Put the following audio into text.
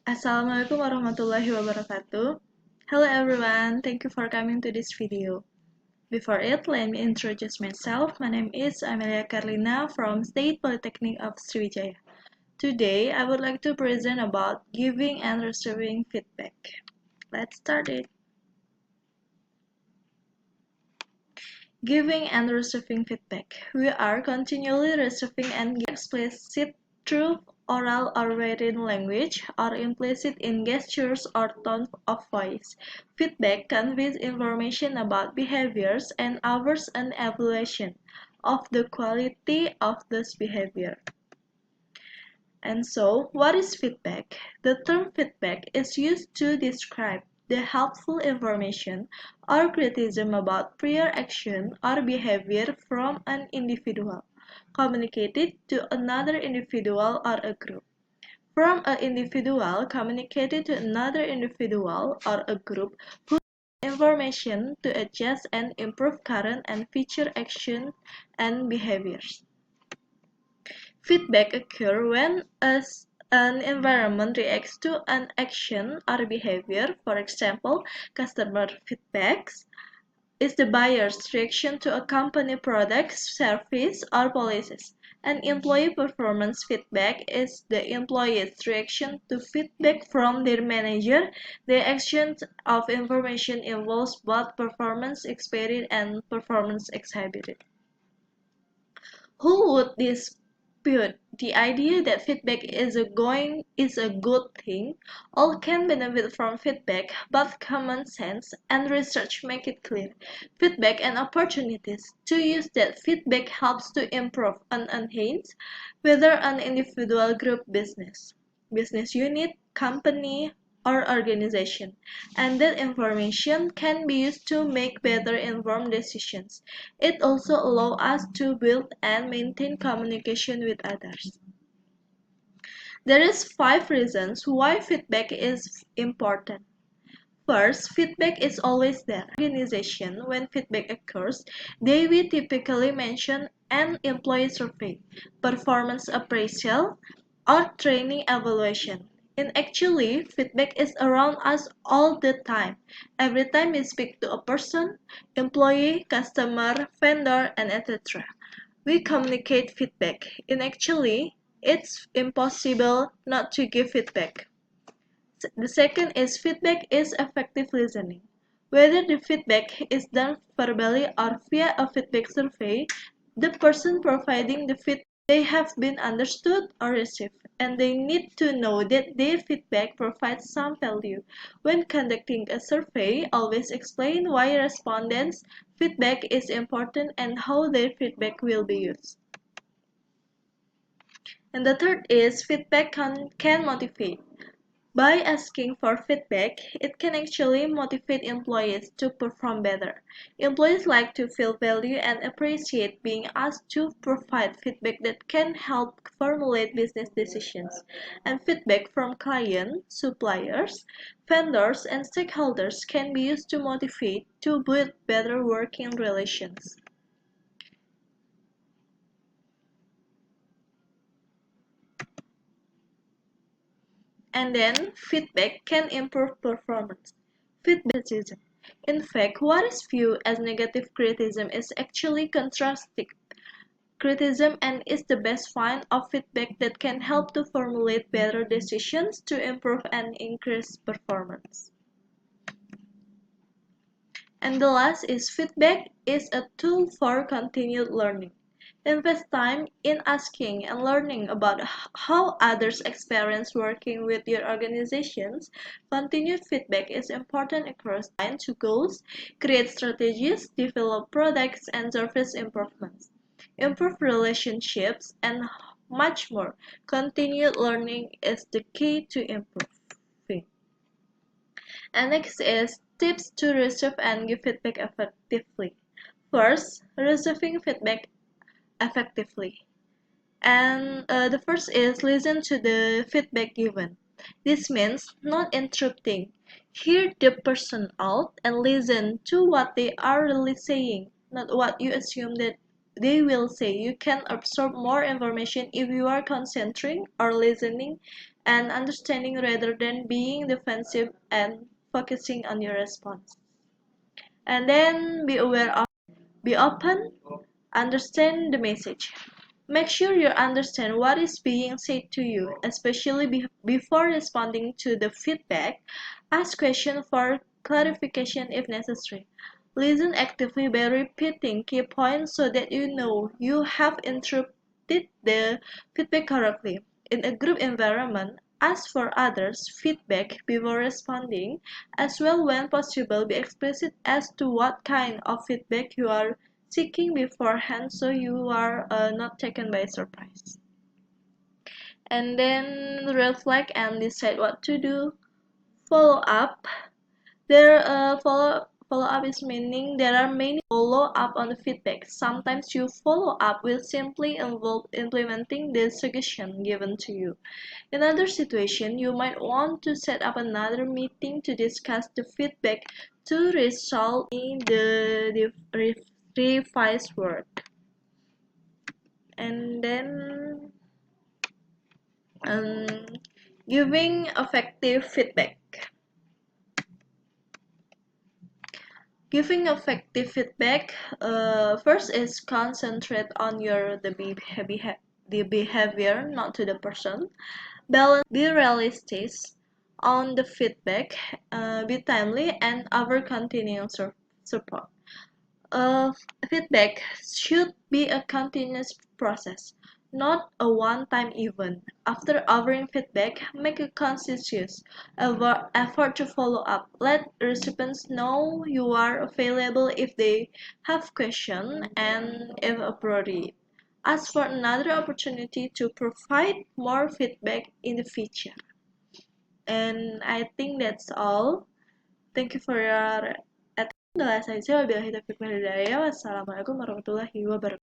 Assalamualaikum warahmatullahi wabarakatuh. Hello everyone, thank you for coming to this video. Before it, let me introduce myself. My name is Amelia Carlina from State Polytechnic of Sriwijaya. Today, I would like to present about giving and receiving feedback. Let's start it. Giving and receiving feedback. We are continually receiving and giving explicit through oral or written language, or implicit in gestures or tone of voice. Feedback conveys information about behaviors and offers an evaluation of the quality of this behavior. And so, what is feedback? The term feedback is used to describe the helpful information or criticism about prior action or behavior from an individual, communicated to another individual or a group. From an individual communicated to another individual or a group who needs information to adjust and improve current and future action and behaviors. Feedback occurs when an environment reacts to an action or behavior. For example, customer feedbacks is the buyer's reaction to a company product, service, or policies. And employee performance feedback is the employee's reaction to feedback from their manager. The exchange of information involves both performance experience and performance exhibited. Who would dispute the idea that feedback is a good thing? All can benefit from feedback, but common sense and research make it clear. Feedback and opportunities to use that feedback helps to improve and enhance whether an individual, group, business unit, company, or organization, and that information can be used to make better informed decisions. It also allows us to build and maintain communication with others. There is 5 reasons why feedback is important. First, feedback is always there. Organization, when feedback occurs, they will typically mention an employee survey, performance appraisal, or training evaluation. And actually, feedback is around us all the time. Every time we speak to a person, employee, customer, vendor, and etc. We communicate feedback. And actually, it's impossible not to give feedback. The second is feedback is effective listening. Whether the feedback is done verbally or via a feedback survey, the person providing the feedback they have been understood or received, and they need to know that their feedback provides some value. When conducting a survey, always explain why respondents' feedback is important and how their feedback will be used. And the third is feedback can motivate. By asking for feedback, it can actually motivate employees to perform better. Employees like to feel valued and appreciate being asked to provide feedback that can help formulate business decisions. And feedback from clients, suppliers, vendors, and stakeholders can be used to motivate to build better working relations. And then feedback can improve performance. Feedback criticism. In fact, what is viewed as negative criticism is actually constructive criticism and is the best kind of feedback that can help to formulate better decisions to improve and increase performance. And the last is feedback is a tool for continued learning. Invest time in asking and learning about how others experience working with your organizations. Continued feedback is important across to goals, create strategies, develop products and service improvements, improve relationships, and much more. Continued learning is the key to improving. And next is tips to receive and give feedback effectively. First, receiving feedback effectively. And the first is listen to the feedback given. This means not interrupting. Hear the person out and listen to what they are really saying, not what you assume that they will say you can absorb more information if you are concentrating or listening and understanding rather than being defensive and focusing on your response. And then be open, understand the message. Make sure you understand what is being said to you, especially before responding to the feedback. Ask questions for clarification if necessary. Listen actively by repeating key points so that you know you have interpreted the feedback correctly. In a group environment, ask for others' feedback before responding, as well when possible. Be explicit as to what kind of feedback you are seeking beforehand so you are not taken by surprise. And then reflect and decide what to do. Follow up. Follow up is meaning there are many follow up on the feedback. Sometimes you follow up will simply involve implementing the suggestion given to you. In other situation, you might want to set up another meeting to discuss the feedback to resolve the revised work. And then um, giving effective feedback. Giving effective feedback, first is concentrate on the behavior, not to the person. Balance, be realistic on the feedback, be timely, and offer continuous support. Uh, Feedback should be a continuous process, not a one-time event. After offering feedback, make a conscious effort to follow up. Let recipients know you are available if they have questions and if appropriate. Ask for another opportunity to provide more feedback in the future. And I think that's all. Thank you for your attention. Wabillahi taufiq wal hidayah. Wassalamualaikum warahmatullahi wabarakatuh.